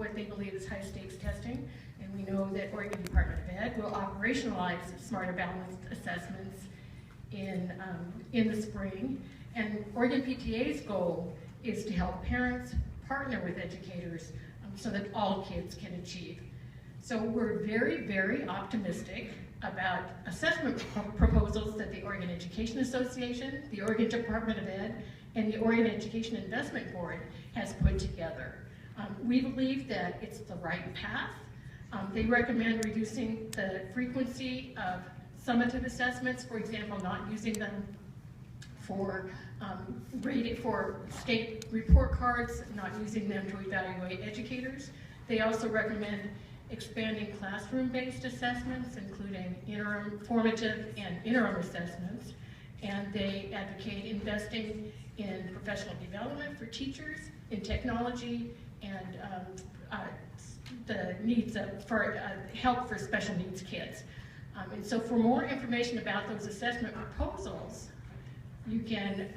what they believe is high-stakes testing, and we know that Oregon Department of Ed will operationalize smarter balanced assessments in the spring. And Oregon PTA's goal is to help parents partner with educators so that all kids can achieve. So we're very, very optimistic about assessment proposals that the Oregon Education Association, the Oregon Department of Ed, and the Oregon Education Investment Board has put together. We believe that it's the right path. They recommend reducing the frequency of summative assessments, for example, not using them for state report cards, not using them to evaluate educators. They also recommend expanding classroom-based assessments, including formative and interim assessments. And they advocate investing in professional development for teachers, in technology, and the needs for help for special needs kids. And so for more information about those assessment proposals, you can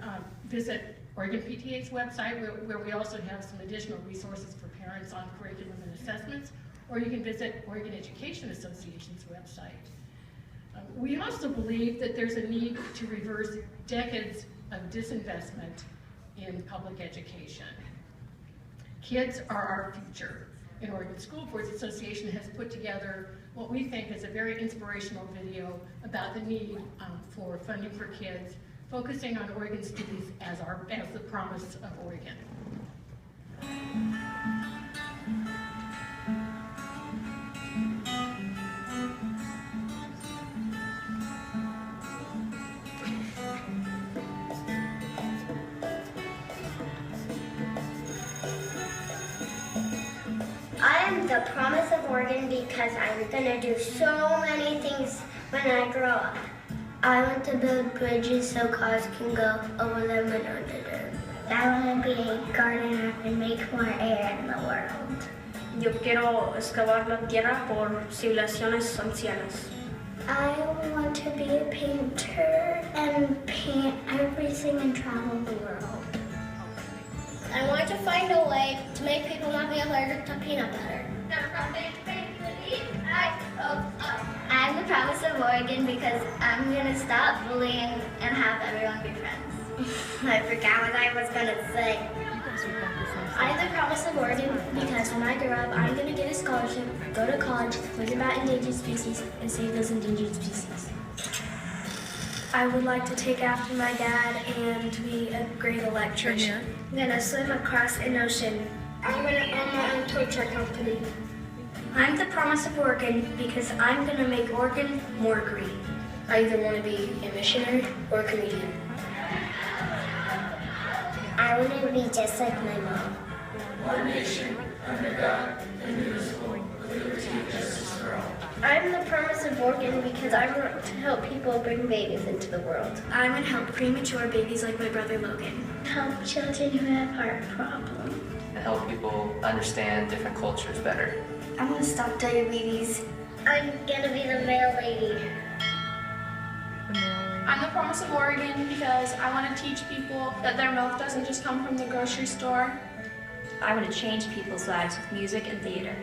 visit Oregon PTA's website, where we also have some additional resources for parents on curriculum and assessments, or you can visit Oregon Education Association's website. We also believe that there's a need to reverse decades of disinvestment in public education. Kids are our future. And Oregon School Boards Association has put together what we think is a very inspirational video about the need for funding for kids, focusing on Oregon students as the promise of Oregon. I am the promise of Oregon because I'm gonna do so many things when I grow up. I want to build bridges so cars can go over them and under them. I want to be a gardener and make more air in the world. Yo quiero excavar la tierra por civilizaciones ancianas. I want to be a painter and paint everything and travel the world. I want to find a way to make people not be allergic to peanut butter. I'm the promise of Oregon because I'm going to stop bullying and have everyone be friends. I forgot what I was going to say. I'm the promise of Oregon because when I grow up, I'm going to get a scholarship, go to college, learn about endangered species, and save those endangered species. I would like to take after my dad and be a great electrician. I'm going to swim across an ocean. I'm going to own my own toy truck company. I'm the promise of Oregon because I'm going to make Oregon more green. I either want to be a missionary or a comedian. I want to be just like my mom. One nation, under God, indivisible, with liberty and justice for all. I'm the promise of Oregon because I want to help people bring babies into the world. I'm going to help premature babies like my brother Logan. Help children who have heart problems. And help people understand different cultures better. I'm going to stop diabetes. I'm going to be the mail lady. I'm the promise of Oregon because I want to teach people that their milk doesn't just come from the grocery store. I want to change people's lives with music and theater.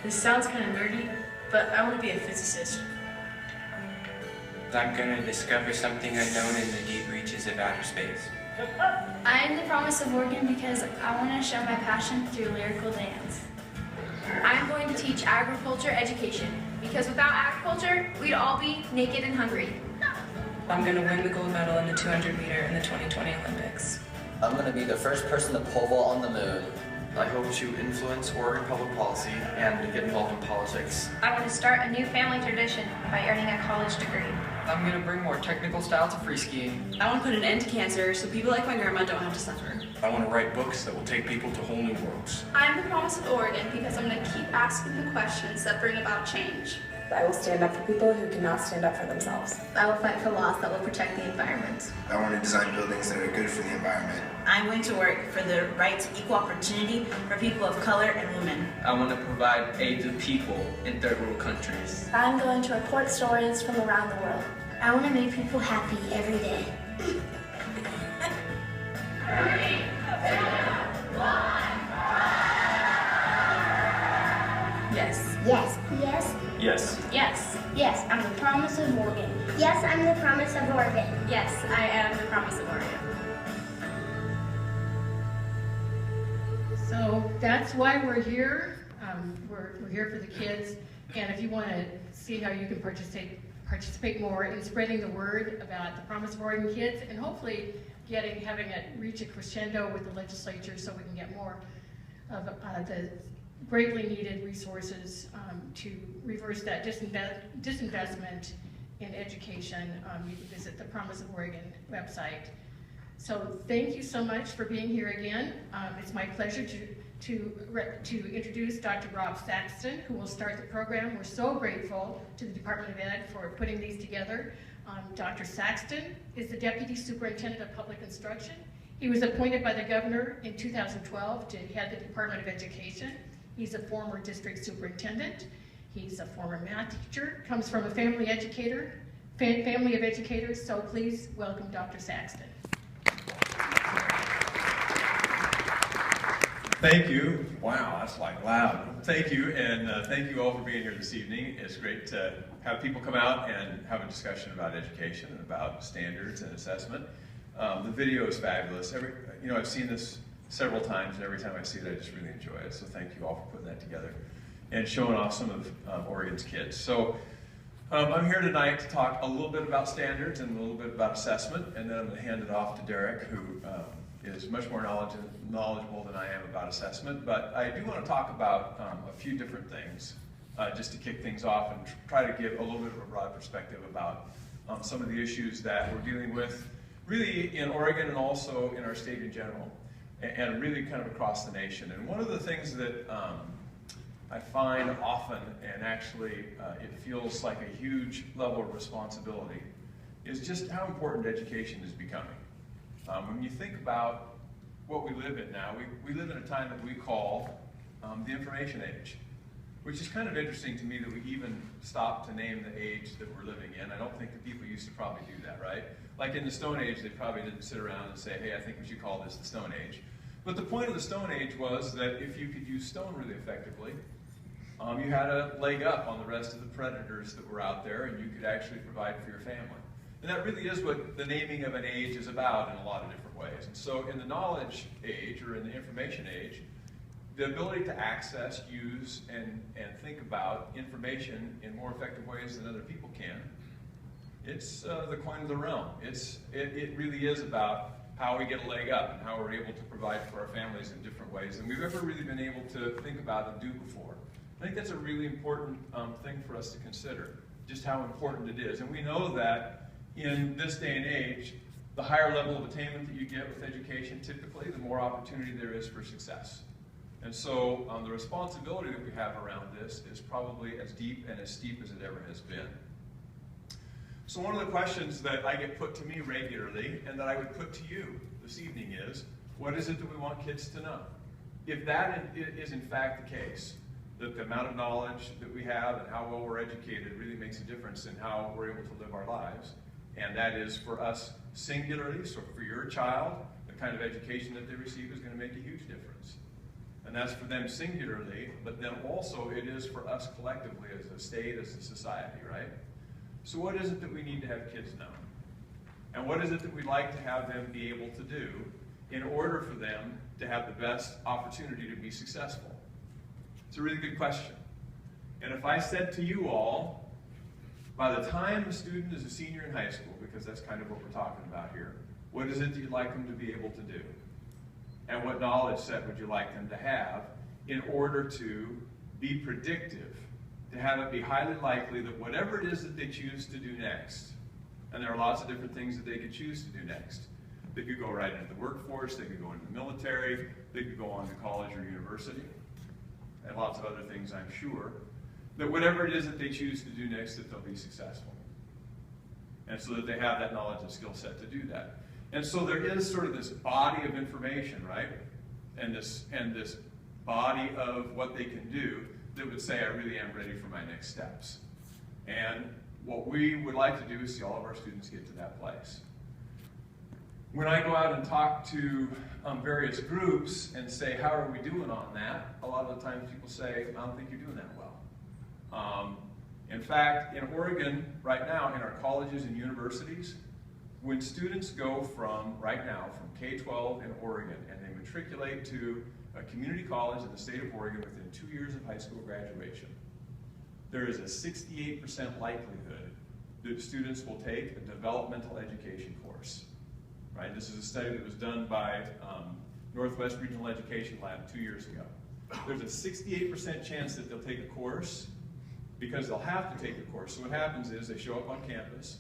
This sounds kind of nerdy, but I want to be a physicist. I'm going to discover something unknown in the deep reaches of outer space. I am the promise of Oregon because I want to show my passion through lyrical dance. I'm going to teach agriculture education because without agriculture, we'd all be naked and hungry. I'm going to win the gold medal in the 200 meter in the 2020 Olympics. I'm going to be the first person to pole vault on the moon. I hope to influence Oregon public policy and to get involved in politics. I want to start a new family tradition by earning a college degree. I'm going to bring more technical style to free skiing. I want to put an end to cancer so people like my grandma don't have to suffer. I want to write books that will take people to whole new worlds. I'm the promise of Oregon because I'm going to keep asking the questions that bring about change. I will stand up for people who cannot stand up for themselves. I will fight for laws that will protect the environment. I want to design buildings that are good for the environment. I'm going to work for the right to equal opportunity for people of color and women. I want to provide aid to people in third world countries. I'm going to report stories from around the world. I want to make people happy every day. 3, 2, 1. Yes. Yes. Yes. Yes. Yes. Yes, I'm the promise of Oregon. Yes, I'm the promise of Oregon. Yes, I am the promise of Oregon. So that's why we're here. We're here for the kids, and if you want to see how you can participate more in spreading the word about the Promise of Oregon kids, and hopefully having it reach a crescendo with the legislature, so we can get more of the greatly needed resources to reverse that disinvestment in education. You can visit the Promise of Oregon website. So thank you so much for being here again. It's my pleasure to introduce Dr. Rob Saxton, who will start the program. We're so grateful to the Department of Ed for putting these together. Dr. Saxton is the Deputy Superintendent of Public Instruction. He was appointed by the governor in 2012 to head the Department of Education. He's a former district superintendent. He's a former math teacher, comes from a family of educators, so please welcome Dr. Saxton. Thank you. Wow, that's like loud. Thank you, and thank you all for being here this evening. It's great to have people come out and have a discussion about education and about standards and assessment. The video is fabulous. I've seen this several times, and every time I see it, I just really enjoy it. So thank you all for putting that together and showing off some of Oregon's kids. So I'm here tonight to talk a little bit about standards and a little bit about assessment, and then I'm going to hand it off to Derek, who is much more knowledgeable than I am about assessment. But I do want to talk about a few different things just to kick things off and try to give a little bit of a broad perspective about some of the issues that we're dealing with really in Oregon and also in our state in general, and really kind of across the nation. And one of the things that I find often, and actually it feels like a huge level of responsibility, is just how important education is becoming. When you think about what we live in now, we live in a time that we call the information age, which is kind of interesting to me that we even stopped to name the age that we're living in. I don't think that people used to probably do that, right? Like in the Stone Age, they probably didn't sit around and say, hey, I think we should call this the Stone Age. But the point of the Stone Age was that if you could use stone really effectively, you had a leg up on the rest of the predators that were out there, and you could actually provide for your family. And that really is what the naming of an age is about in a lot of different ways. And so in the knowledge age, or in the information age, the ability to access, use, and think about information in more effective ways than other people can, it's the coin of the realm. It really is about how we get a leg up and how we're able to provide for our families in different ways than we've ever really been able to think about and do before. I think that's a really important thing for us to consider, just how important it is. And we know that in this day and age, the higher level of attainment that you get with education, typically, the more opportunity there is for success. And so the responsibility that we have around this is probably as deep and as steep as it ever has been. So one of the questions that I get put to me regularly, and that I would put to you this evening is, what is it that we want kids to know? If that is in fact the case, that the amount of knowledge that we have and how well we're educated really makes a difference in how we're able to live our lives, and that is for us singularly, so for your child, the kind of education that they receive is going to make a huge difference. And that's for them singularly, but then also it is for us collectively as a state, as a society, right? So what is it that we need to have kids know? And what is it that we'd like to have them be able to do in order for them to have the best opportunity to be successful? It's a really good question. And if I said to you all, by the time a student is a senior in high school, because that's kind of what we're talking about here, what is it that you'd like them to be able to do? And what knowledge set would you like them to have in order to be predictive, to have it be highly likely that whatever it is that they choose to do next, and there are lots of different things that they could choose to do next. They could go right into the workforce, they could go into the military, they could go on to college or university, and lots of other things, I'm sure, that whatever it is that they choose to do next, that they'll be successful. And so that they have that knowledge and skill set to do that. And so there is sort of this body of information, right? And this body of what they can do that would say, I really am ready for my next steps. And what we would like to do is see all of our students get to that place. When I go out and talk to various groups and say, how are we doing on that? A lot of the times people say, I don't think you're doing that well. In fact, in Oregon, right now, in our colleges and universities, when students go from K-12 in Oregon and they matriculate to a community college in the state of Oregon within 2 years of high school graduation, there is a 68% likelihood that students will take a developmental education course. Right? This is a study that was done by Northwest Regional Education Lab 2 years ago. There's a 68% chance that they'll take a course because they'll have to take the course. So what happens is they show up on campus,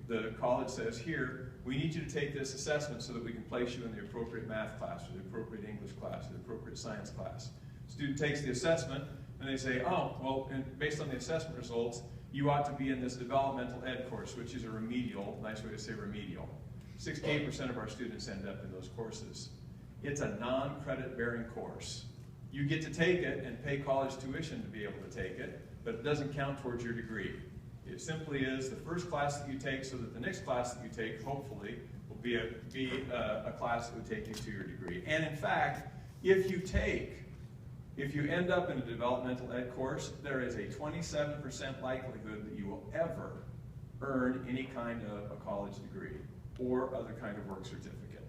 the college says, here, we need you to take this assessment so that we can place you in the appropriate math class, or the appropriate English class, or the appropriate science class. Student takes the assessment, and they say, oh, well, based on the assessment results, you ought to be in this developmental ed course, which is a remedial, nice way to say remedial. 68% of our students end up in those courses. It's a non-credit bearing course. You get to take it and pay college tuition to be able to take it, but it doesn't count towards your degree. It simply is the first class that you take so that the next class that you take, hopefully, will be a class that would take you to your degree. And in fact, if you end up in a developmental ed course, there is a 27% likelihood that you will ever earn any kind of a college degree or other kind of work certificate.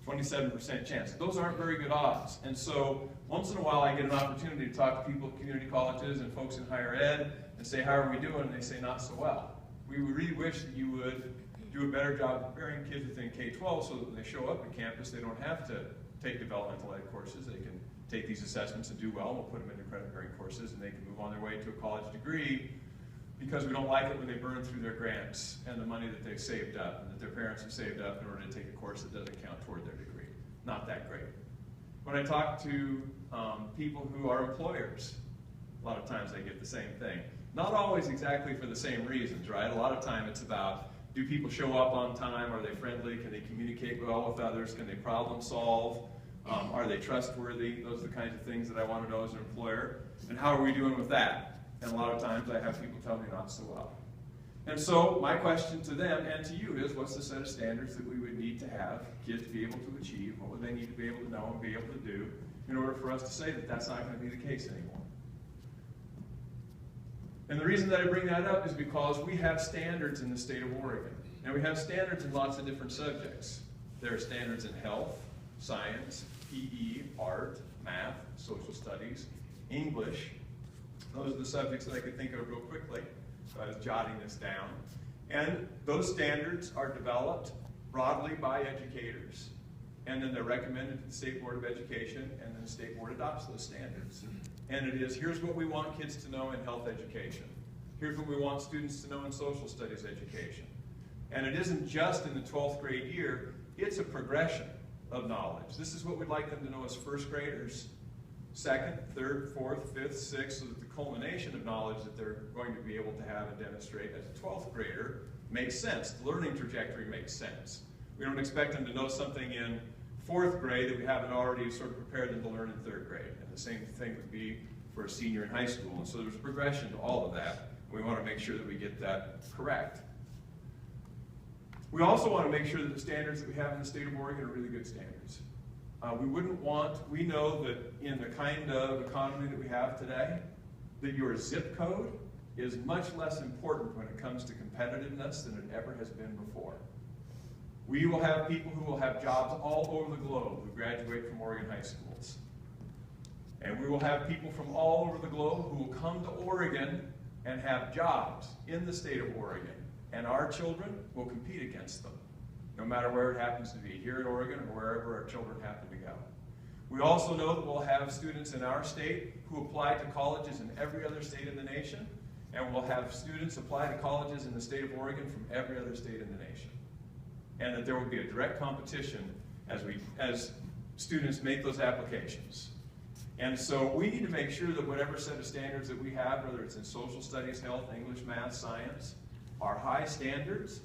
27% chance. Those aren't very good odds. And so once in a while I get an opportunity to talk to people at community colleges and folks in higher ed and say, how are we doing? And they say, not so well. We really wish that you would do a better job preparing kids within K-12 so that when they show up at campus, they don't have to take developmental ed courses. They can take these assessments and do well, and we'll put them into credit-bearing courses, and they can move on their way to a college degree, because we don't like it when they burn through their grants and the money that they've saved up and that their parents have saved up in order to take a course that doesn't count toward their degree. Not that great. When I talk to people who are employers, a lot of times they get the same thing. Not always exactly for the same reasons, right? A lot of time it's about, do people show up on time? Are they friendly? Can they communicate well with others? Can they problem solve? Are they trustworthy? Those are the kinds of things that I want to know as an employer. And how are we doing with that? And a lot of times I have people tell me not so well. And so my question to them and to you is, what's the set of standards that we would need to have kids be able to achieve? What would they need to be able to know and be able to do in order for us to say that that's not going to be the case anymore? And the reason that I bring that up is because we have standards in the state of Oregon. And we have standards in lots of different subjects. There are standards in health, science, PE, art, math, social studies, English. Those are the subjects that I could think of real quickly. So I was jotting this down. And those standards are developed broadly by educators. And then they're recommended to the State Board of Education, and then the State Board adopts those standards. And it is, here's what we want kids to know in health education. Here's what we want students to know in social studies education. And it isn't just in the 12th grade year, it's a progression of knowledge. This is what we'd like them to know as first graders, second, third, fourth, fifth, sixth, so that the culmination of knowledge that they're going to be able to have and demonstrate as a 12th grader makes sense. The learning trajectory makes sense. We don't expect them to know something in 4th grade that we haven't already sort of prepared them to learn in 3rd grade. And the same thing would be for a senior in high school. And so there's a progression to all of that. We want to make sure that we get that correct. We also want to make sure that the standards that we have in the state of Oregon are really good standards. We know that in the kind of economy that we have today, that your zip code is much less important when it comes to competitiveness than it ever has been before. We will have people who will have jobs all over the globe who graduate from Oregon high schools. And we will have people from all over the globe who will come to Oregon and have jobs in the state of Oregon. And our children will compete against them, no matter where it happens to be, here in Oregon or wherever our children happen to go. We also know that we'll have students in our state who apply to colleges in every other state in the nation, and we'll have students apply to colleges in the state of Oregon from every other state in the nation. And that there will be a direct competition as students make those applications. And so we need to make sure that whatever set of standards that we have, whether it's in social studies, health, English, math, science, are high standards,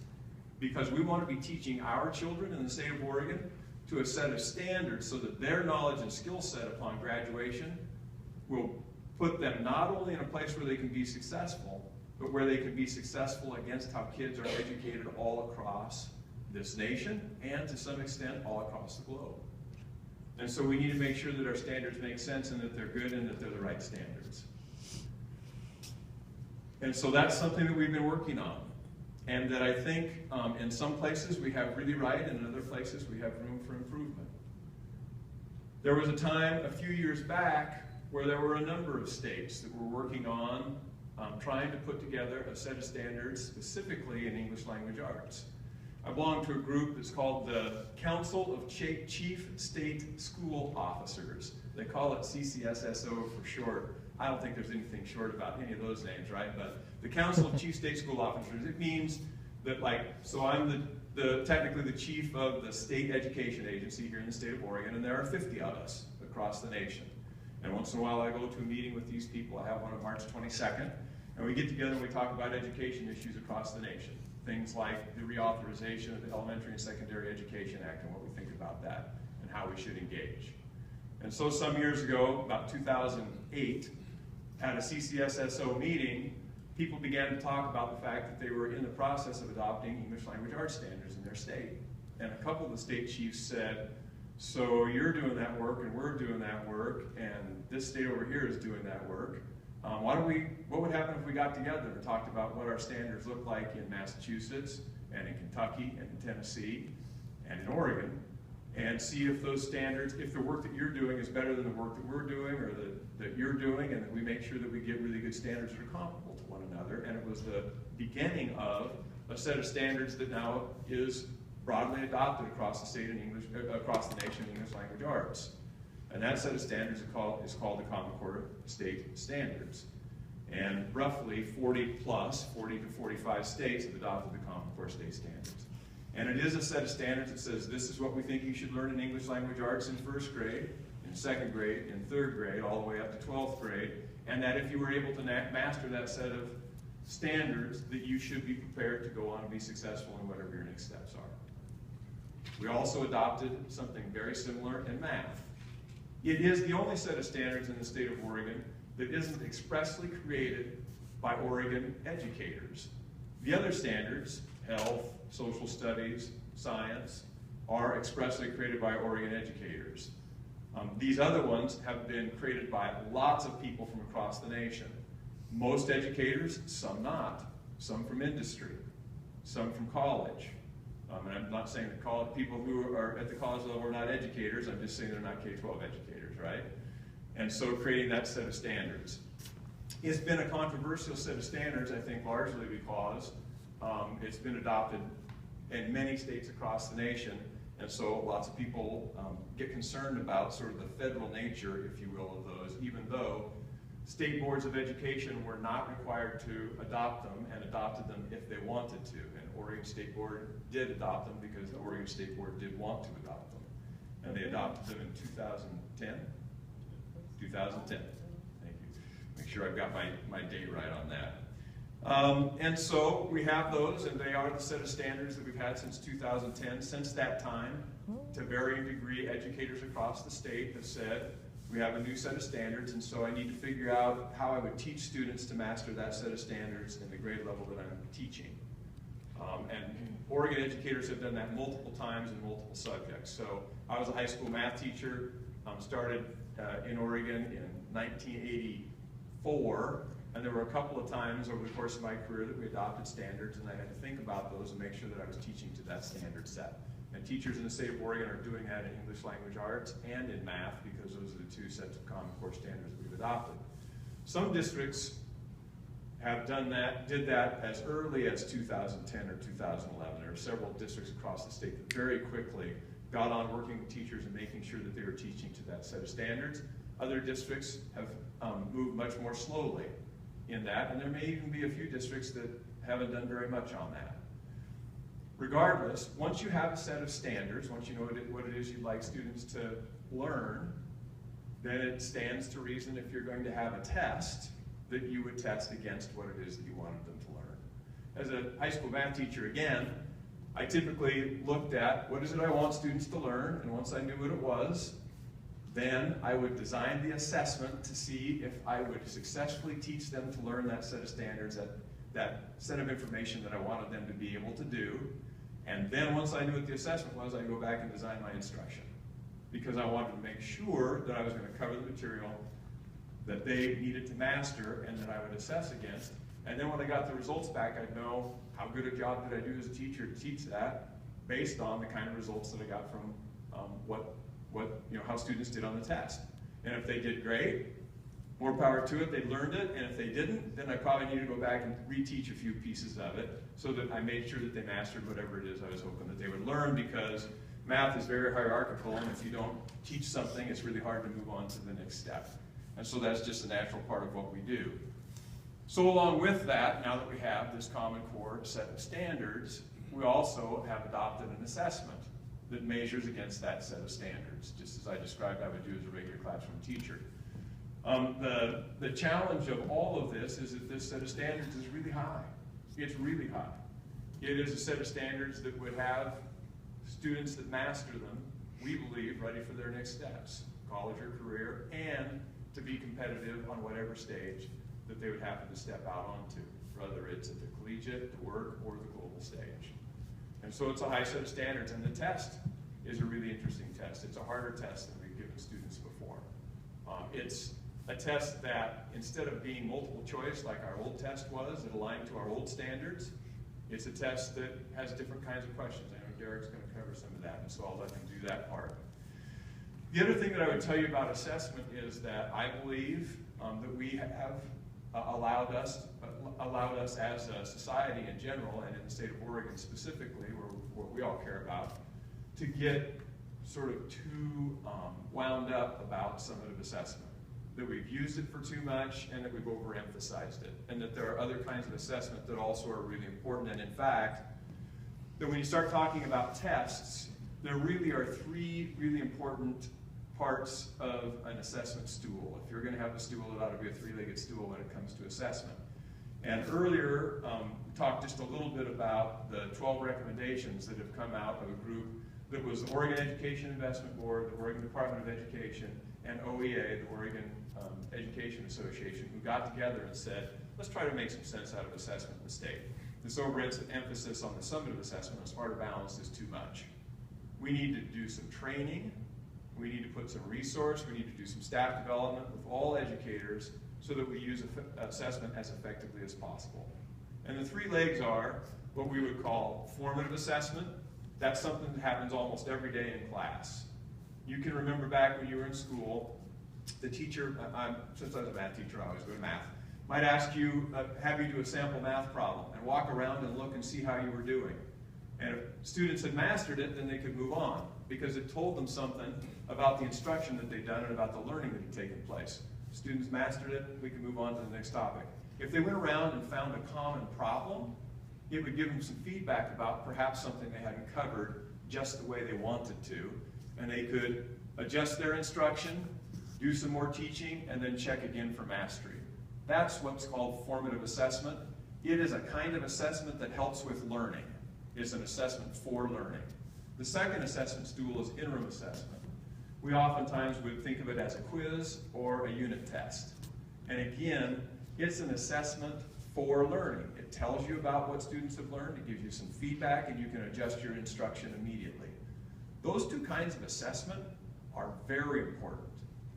because we want to be teaching our children in the state of Oregon to a set of standards so that their knowledge and skill set upon graduation will put them not only in a place where they can be successful, but where they can be successful against how kids are educated all across this nation and to some extent all across the globe. And so we need to make sure that our standards make sense and that they're good and that they're the right standards. And so that's something that we've been working on. And that I think in some places we have really right and in other places we have room for improvement. There was a time a few years back where there were a number of states that were working on trying to put together a set of standards specifically in English language arts. I belong to a group that's called the Council of Chief State School Officers. They call it CCSSO for short. I don't think there's anything short about any of those names, right? But the Council of Chief State School Officers, it means that so I'm technically the chief of the state education agency here in the state of Oregon, and there are 50 of us across the nation. And once in a while I go to a meeting with these people. I have one on March 22nd, and we get together and we talk about education issues across the nation. Things like the reauthorization of the Elementary and Secondary Education Act and what we think about that and how we should engage. And so some years ago, about 2008, at a CCSSO meeting, people began to talk about the fact that they were in the process of adopting English language arts standards in their state. And a couple of the state chiefs said, so you're doing that work and we're doing that work and this state over here is doing that work. What would happen if we got together and talked about what our standards look like in Massachusetts and in Kentucky and in Tennessee and in Oregon, and see if those standards, if the work that you're doing is better than the work that we're doing or that you're doing, and that we make sure that we get really good standards that are comparable to one another. And it was the beginning of a set of standards that now is broadly adopted across the state in English, across the nation in English language arts. And that set of standards is called the Common Core State Standards. And roughly 40 to 45 states have adopted the Common Core State Standards. And it is a set of standards that says this is what we think you should learn in English language arts in first grade, in second grade, in third grade, all the way up to 12th grade. And that if you were able to master that set of standards, that you should be prepared to go on and be successful in whatever your next steps are. We also adopted something very similar in math. It is the only set of standards in the state of Oregon that isn't expressly created by Oregon educators. The other standards, health, social studies, science, are expressly created by Oregon educators. These other ones have been created by lots of people from across the nation. Most educators, some not. Some from industry, some from college. And I'm not saying that people who are at the college level are not educators, I'm just saying they're not K-12 educators, right? And so creating that set of standards. It's been a controversial set of standards, I think, largely because it's been adopted in many states across the nation, and so lots of people get concerned about sort of the federal nature, if you will, of those, even though state boards of education were not required to adopt them and adopted them if they wanted to. And Oregon State Board did adopt them because the Oregon State Board did want to adopt them. And they adopted them in 2010? 2010. Thank you. Make sure I've got my date right on that. And so we have those, and they are the set of standards that we've had since 2010. Since that time, to varying degree, educators across the state have said, we have a new set of standards, and so I need to figure out how I would teach students to master that set of standards in the grade level that I'm teaching. And Oregon educators have done that multiple times in multiple subjects. So I was a high school math teacher, started in Oregon in 1984, and there were a couple of times over the course of my career that we adopted standards, and I had to think about those and make sure that I was teaching to that standard set. And teachers in the state of Oregon are doing that in English language arts and in math because those are the two sets of Common Core standards we've adopted. Some districts have did that as early as 2010 or 2011. There are several districts across the state that very quickly got on working with teachers and making sure that they were teaching to that set of standards. Other districts have moved much more slowly in that, and there may even be a few districts that haven't done very much on that. Regardless, once you have a set of standards, once you know what it is you'd like students to learn, then it stands to reason if you're going to have a test that you would test against what it is that you wanted them to learn. As a high school math teacher, again, I typically looked at what is it I want students to learn, and once I knew what it was, then I would design the assessment to see if I would successfully teach them to learn that set of standards, that set of information that I wanted them to be able to do. And then once I knew what the assessment was, I'd go back and design my instruction, because I wanted to make sure that I was going to cover the material that they needed to master and that I would assess against. And then when I got the results back, I'd know how good a job did I do as a teacher to teach that based on the kind of results that I got from how students did on the test. And if they did great, more power to it, they learned it, and if they didn't, then I probably need to go back and reteach a few pieces of it so that I made sure that they mastered whatever it is I was hoping that they would learn, because math is very hierarchical, and if you don't teach something, it's really hard to move on to the next step. And so that's just a natural part of what we do. So along with that, now that we have this Common Core set of standards, we also have adopted an assessment that measures against that set of standards, just as I described I would do as a regular classroom teacher. The challenge of all of this is that this set of standards is really high. It's really high. It is a set of standards that would have students that master them, we believe, ready for their next steps, college or career, and to be competitive on whatever stage that they would happen to step out onto, whether it's at the collegiate, the work, or the global stage. And so it's a high set of standards, and the test is a really interesting test. It's a harder test than we've given students before. It's a test that, instead of being multiple choice like our old test was, that aligned to our old standards, it's a test that has different kinds of questions. I know Derek's going to cover some of that, and so I'll let him do that part. The other thing that I would tell you about assessment is that I believe that we have allowed us as a society in general, and in the state of Oregon specifically, what we all care about, to get sort of too wound up about summative assessment. That we've used it for too much, and that we've overemphasized it, and that there are other kinds of assessment that also are really important. And in fact, that when you start talking about tests, there really are three really important parts of an assessment stool. If you're going to have a stool, it ought to be a three-legged stool when it comes to assessment. And earlier, we talked just a little bit about the 12 recommendations that have come out of a group that was the Oregon Education Investment Board, the Oregon Department of Education, and OEA, the Oregon Education Association, who got together and said, let's try to make some sense out of assessment in the state. This overemphasis on the summative assessment, on smarter balance, is too much. We need to do some training. We need to put some resource. We need to do some staff development with all educators so that we use assessment as effectively as possible. And the three legs are what we would call formative assessment. That's something that happens almost every day in class. You can remember back when you were in school, the teacher, since I was a math teacher, I always go to math, might ask you, have you do a sample math problem and walk around and look and see how you were doing. And if students had mastered it, then they could move on, because it told them something about the instruction that they'd done and about the learning that had taken place. Students mastered it, we could move on to the next topic. If they went around and found a common problem, it would give them some feedback about perhaps something they hadn't covered just the way they wanted to, and they could adjust their instruction, do some more teaching, and then check again for mastery. That's what's called formative assessment. It is a kind of assessment that helps with learning. It's an assessment for learning. The second assessment stool is interim assessment. We oftentimes would think of it as a quiz or a unit test. And again, it's an assessment for learning. It tells you about what students have learned, it gives you some feedback, and you can adjust your instruction immediately. Those two kinds of assessment are very important,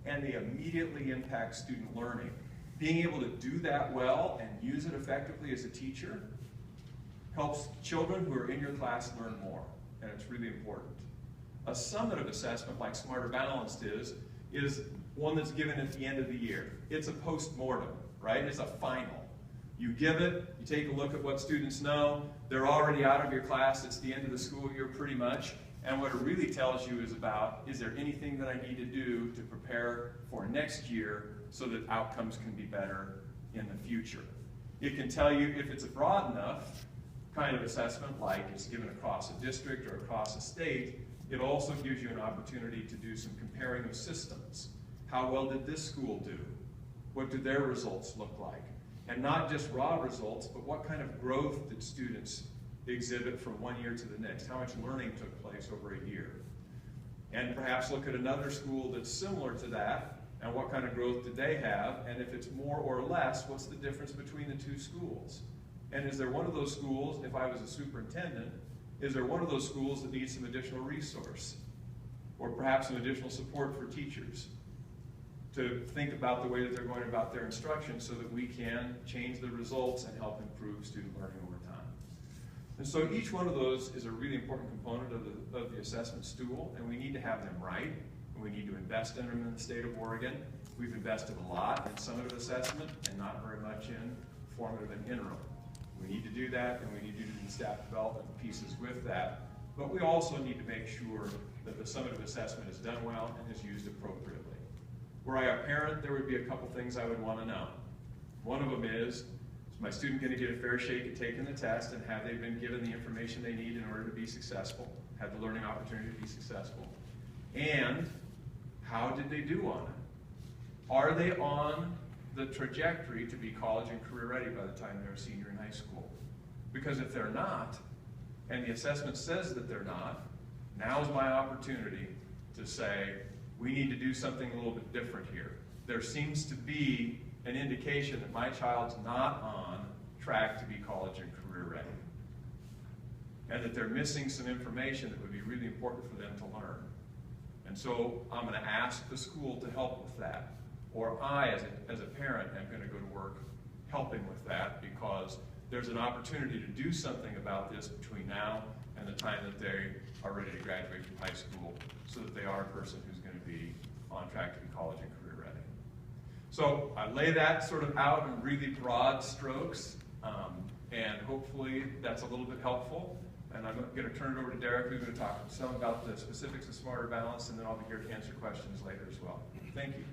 and they immediately impact student learning. Being able to do that well and use it effectively as a teacher helps children who are in your class learn more, and it's really important. A summative assessment, like Smarter Balanced is one that's given at the end of the year. It's a post-mortem, right? It's a final. You give it, you take a look at what students know, they're already out of your class, it's the end of the school year pretty much, and what it really tells you is there anything that I need to do to prepare for next year so that outcomes can be better in the future. It can tell you if it's a broad enough kind of assessment, like it's given across a district or across a state, it also gives you an opportunity to do some comparing of systems. How well did this school do? What did their results look like? And not just raw results, but what kind of growth did students exhibit from one year to the next? How much learning took place over a year? And perhaps look at another school that's similar to that, and what kind of growth did they have? And if it's more or less, what's the difference between the two schools? And is there one of those schools, if I was a superintendent, Is there one of those schools that needs some additional resource? Or perhaps some additional support for teachers to think about the way that they're going about their instruction so that we can change the results and help improve student learning over time. And so each one of those is a really important component of the assessment stool, and we need to have them right, and we need to invest in them in the state of Oregon. We've invested a lot in summative assessment and not very much in formative and interim. We need to do that, and we need to do the staff development pieces with that, but we also need to make sure that the summative assessment is done well and is used appropriately. Were I a parent, there would be a couple things I would want to know. One of them is my student going to get a fair shake at taking the test, and have they been given the information they need in order to be successful, have the learning opportunity to be successful? And how did they do on it? Are they on the trajectory to be college and career ready by the time they're a senior in high school? Because if they're not, and the assessment says that they're not, now's my opportunity to say, we need to do something a little bit different here. There seems to be an indication that my child's not on track to be college and career ready, and that they're missing some information that would be really important for them to learn. And so I'm going to ask the school to help with that. Or I, as a parent, am going to go to work helping with that, because there's an opportunity to do something about this between now and the time that they are ready to graduate from high school, so that they are a person who's going to be on track to be college and career ready. So I lay that sort of out in really broad strokes, and hopefully that's a little bit helpful. And I'm going to turn it over to Derek, who's going to talk some about the specifics of Smarter Balance, and then I'll be here to answer questions later as well. Thank you.